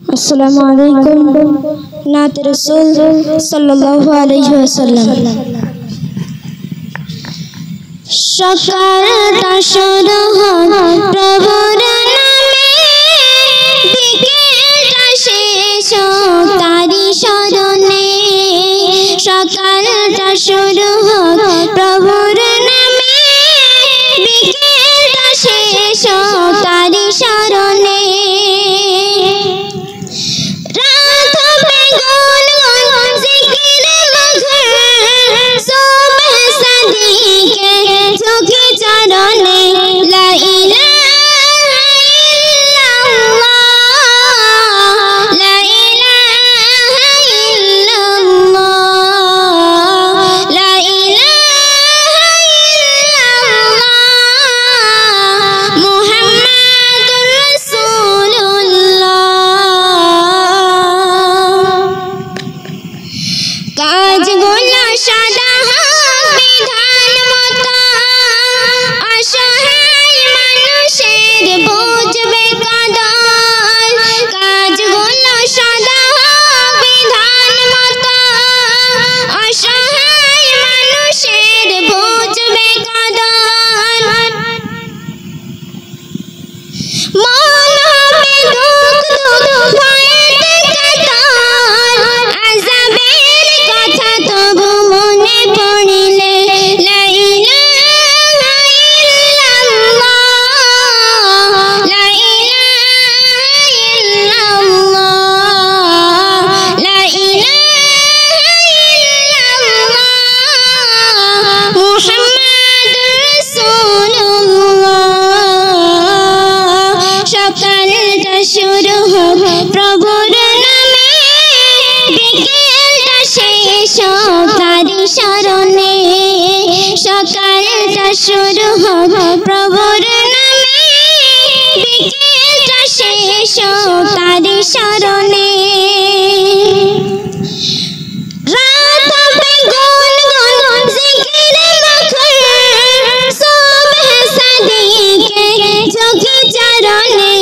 अस्सलामु अलैकुम नात रसूल सल्लल्लाहु अलैहि वसल्लम। सकालटा शुरू হয় প্রভুর নামে, বিকেলটা শেষ হয় তারি স্মরণে। সকালটা শুরু হয় প্রভুর নামে, বিকেলটা শেষ হয় তারি স্মরণে। কাজগুলো সাদা বিধান মতো, অসহায় মানুষের বুঝবে কদর। কাজগুলো সাদা বিধান মতো, অসহায় মানুষের বুঝবে কদর। মন হবে দুঃখ দুঃখ ভয়েতে কাতর, আযাবের কথা তবু মনে পড়িলে লা ইলাহা ইল্লাল্লাহ, লা ইলাহা ইল্লাল্লাহ, লা ইলাহা ইল্লাল্লাহ মুহাম্মাদুর রাসূলুল্লাহ। সকালটা শুরু হয় প্রভুর নামে, বিকেলটা শেষ হয় তারি স্মরণে। সকালটা শুরু হয় প্রভুর নামে, বিকেলটা শেষ হয় তারি স্মরণে। রাত হবে গুনগুন জিকিরে মখর, সুবহ সাদিকে ঝুঁকে চরণে।